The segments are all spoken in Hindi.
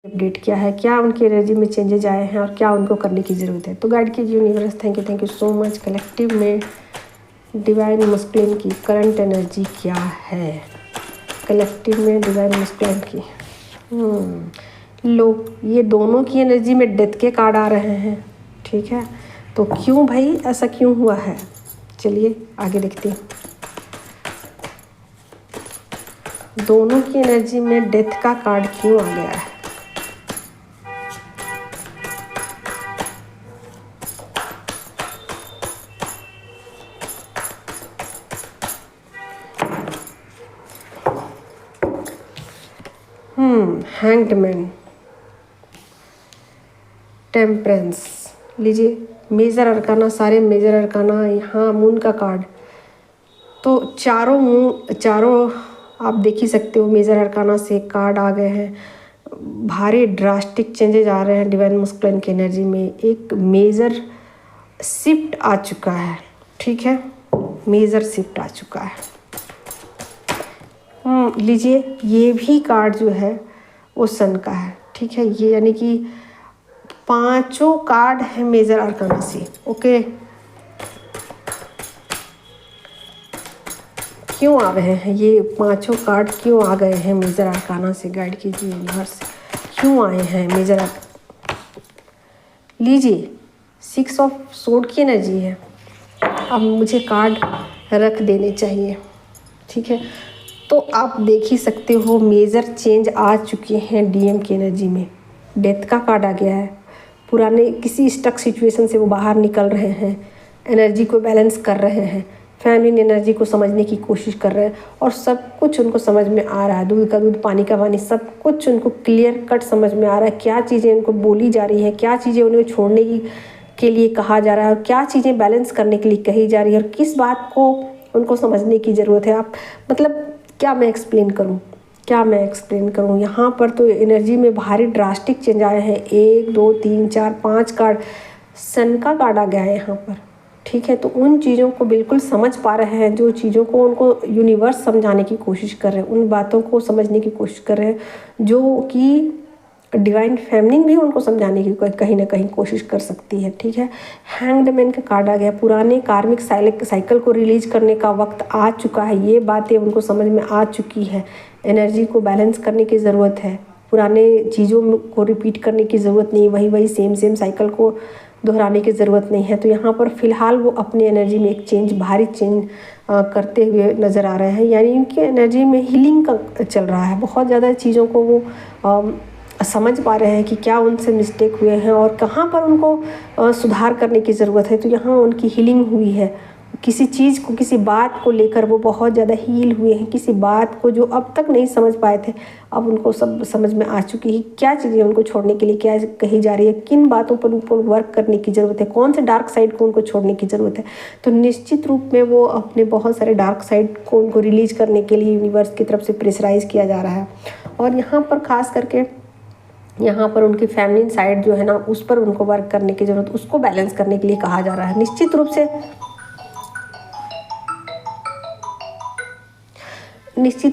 अपडेट किया है, क्या उनकी एनर्जी में चेंजेज आए हैं और क्या उनको करने की ज़रूरत है। तो गाइड कीजिए universe. Thank you so much. Collective में डिवाइन मस्कुलिन की करंट एनर्जी क्या है? कलेक्टिव में डिवाइन मस्कुलिन की लो, ये दोनों की एनर्जी में डेथ के कार्ड आ रहे हैं। ठीक है, तो क्यों भाई ऐसा क्यों हुआ है? चलिए आगे देखते हैं। दोनों की एनर्जी में डेथ का कार्ड क्यों आ गया है? Hanged man, temperance. लीजिए मेजर अरकाना, सारे मेजर अरकाना, यहाँ मून का कार्ड। तो चारों आप देख ही सकते हो मेजर अरकाना से कार्ड आ गए हैं। भारी ड्रास्टिक चेंजेज आ रहे हैं डिवाइन मस्कुलिन की एनर्जी में। एक मेजर शिफ्ट आ चुका है। ठीक है, मेजर शिफ्ट आ चुका है। लीजिए ये भी कार्ड जो है वो सन का है। ठीक है, ये यानी कि पांचों कार्ड है मेजर अरकाना से। ओके, क्यों आ रहे हैं ये पांचों कार्ड? क्यों आ गए हैं मेजर अरकाना से? गाइड कीजिए यूनिवर्स, क्यों आए हैं मेजर लीजिए 6 ऑफ सोर्ड की एनर्जी है। अब मुझे कार्ड रख देने चाहिए। ठीक है, तो आप देख ही सकते हो मेजर चेंज आ चुके हैं डीएम की एनर्जी में। डेथ का कार्ड आ गया है। पुराने किसी स्टक सिचुएशन से वो बाहर निकल रहे हैं, एनर्जी को बैलेंस कर रहे हैं, फैमिली एनर्जी को समझने की कोशिश कर रहे हैं और सब कुछ उनको समझ में आ रहा है। दूध का दूध, पानी का पानी, सब कुछ उनको क्लियर कट समझ में आ रहा है। क्या चीज़ें उनको बोली जा रही हैं, क्या चीज़ें उन्हें छोड़ने के लिए कहा जा रहा है और क्या चीज़ें बैलेंस करने के लिए कही जा रही है और किस बात को उनको समझने की ज़रूरत है। आप मतलब क्या मैं एक्सप्लेन करूं? यहाँ पर तो एनर्जी में भारी ड्रास्टिक चेंज आए हैं। 1 2 3 4 5 कार्ड सन का कार्ड आ गया है यहाँ पर। ठीक है, तो उन चीज़ों को बिल्कुल समझ पा रहे हैं, जो चीज़ों को उनको यूनिवर्स समझाने की कोशिश कर रहे हैं, उन बातों को समझने की कोशिश कर रहे हैं जो कि डिवाइन फेमिनिन भी उनको समझाने की कहीं ना कहीं कोशिश कर सकती है। ठीक है, हैंग्ड मैन का कार्ड आ गया। पुराने कार्मिक साइकिल को रिलीज करने का वक्त आ चुका है। ये बातें उनको समझ में आ चुकी है। एनर्जी को बैलेंस करने की ज़रूरत है। पुराने चीज़ों को रिपीट करने की ज़रूरत नहीं, वही सेम साइकिल को दोहराने की ज़रूरत नहीं है। तो यहाँ पर फ़िलहाल वो अपनी एनर्जी में एक भारी चेंज करते हुए नज़र आ रहे हैं। यानी उनकी एनर्जी में हीलिंग का चल रहा है। बहुत ज़्यादा चीज़ों को वो समझ पा रहे हैं कि क्या उनसे मिस्टेक हुए हैं और कहाँ पर उनको सुधार करने की ज़रूरत है। तो यहाँ उनकी हीलिंग हुई है। किसी चीज़ को, किसी बात को लेकर वो बहुत ज़्यादा हील हुए हैं। किसी बात को जो अब तक नहीं समझ पाए थे, अब उनको सब समझ में आ चुकी है। क्या चीज़ें उनको छोड़ने के लिए क्या कही जा रही है, किन बातों पर उनको वर्क करने की ज़रूरत है, कौन से डार्क साइड को उनको छोड़ने की ज़रूरत है। तो निश्चित रूप में वो अपने बहुत सारे डार्क साइड को उनको रिलीज करने के लिए यूनिवर्स की तरफ से प्रेशराइज किया जा रहा है। और यहाँ पर ख़ास करके यहाँ पर उनकी फैमिली साइड जो है ना, उस पर उनको वर्क करने की ज़रूरत, उसको बैलेंस करने के लिए कहा जा रहा है। निश्चित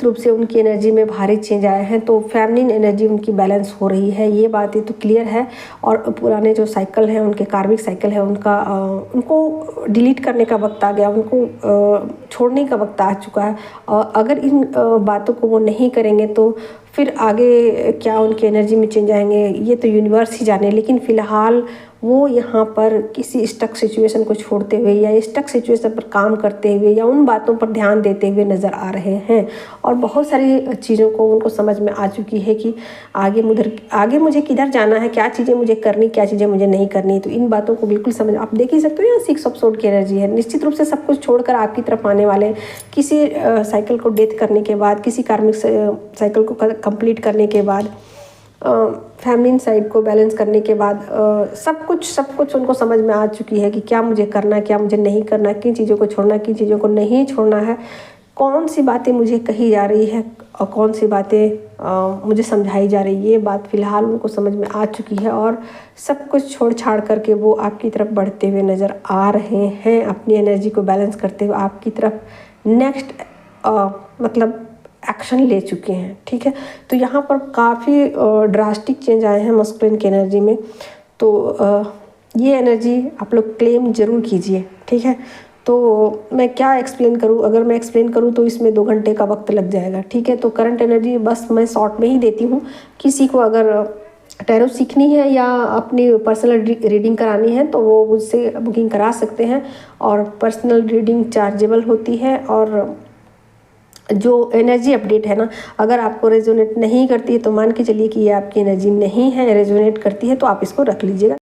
रूप से उनकी एनर्जी में भारी चेंज आए हैं। तो फैमिली एनर्जी उनकी बैलेंस हो रही है, ये बातें तो क्लियर है। और पुराने जो साइकिल हैं, उनके कार्मिक साइकिल है, उनको डिलीट करने का वक्त आ गया, उनको छोड़ने का वक्त आ चुका है। और अगर इन बातों को वो नहीं करेंगे तो फिर आगे क्या उनकी एनर्जी में चेंज आएंगे, ये तो यूनिवर्स ही जाने। लेकिन फ़िलहाल वो यहाँ पर किसी स्टक सिचुएशन को छोड़ते हुए या स्टक सिचुएशन पर काम करते हुए या उन बातों पर ध्यान देते हुए नज़र आ रहे हैं। और बहुत सारी चीज़ों को उनको समझ में आ चुकी है कि आगे मुझे किधर जाना है, क्या चीज़ें मुझे करनी, क्या चीज़ें मुझे नहीं करनी। तो इन बातों को बिल्कुल समझ, आप देख ही सकते हो यहाँ 6 ऑफ सोर्ड की एनर्जी है। निश्चित रूप से सब कुछ छोड़कर आपकी तरफ आने वाले, किसी साइकिल को डेथ करने के बाद, किसी कार्मिक साइकिल को कंप्लीट करने के बाद, फैमिली साइड को बैलेंस करने के बाद सब कुछ उनको समझ में आ चुकी है कि क्या मुझे करना है, क्या मुझे नहीं करना, किन चीज़ों को छोड़ना, किन चीज़ों को नहीं छोड़ना है, कौन सी बातें मुझे कही जा रही है और कौन सी बातें मुझे समझाई जा रही है। ये बात फ़िलहाल उनको समझ में आ चुकी है और सब कुछ छोड़ छाड़ करके वो आपकी तरफ बढ़ते हुए नज़र आ रहे हैं। अपनी एनर्जी को बैलेंस करते हुए आपकी तरफ नेक्स्ट मतलब एक्शन ले चुके हैं। ठीक है, तो यहाँ पर काफ़ी ड्रास्टिक चेंज आए हैं मस्कुलिन की एनर्जी में। तो ये एनर्जी आप लोग क्लेम ज़रूर कीजिए। ठीक है, तो मैं क्या एक्सप्लेन करूँ, अगर मैं एक्सप्लेन करूँ तो इसमें 2 घंटे का वक्त लग जाएगा। ठीक है, तो करंट एनर्जी बस मैं शॉर्ट में ही देती हूँ। किसी को अगर टैरो सीखनी है या अपनी पर्सनल रीडिंग करानी है तो वो मुझसे बुकिंग करा सकते हैं, और पर्सनल रीडिंग चार्जेबल होती है। और जो एनर्जी अपडेट है ना, अगर आपको रेजोनेट नहीं करती है तो मान के चलिए कि ये आपकी एनर्जी नहीं है, रेजोनेट करती है तो आप इसको रख लीजिएगा।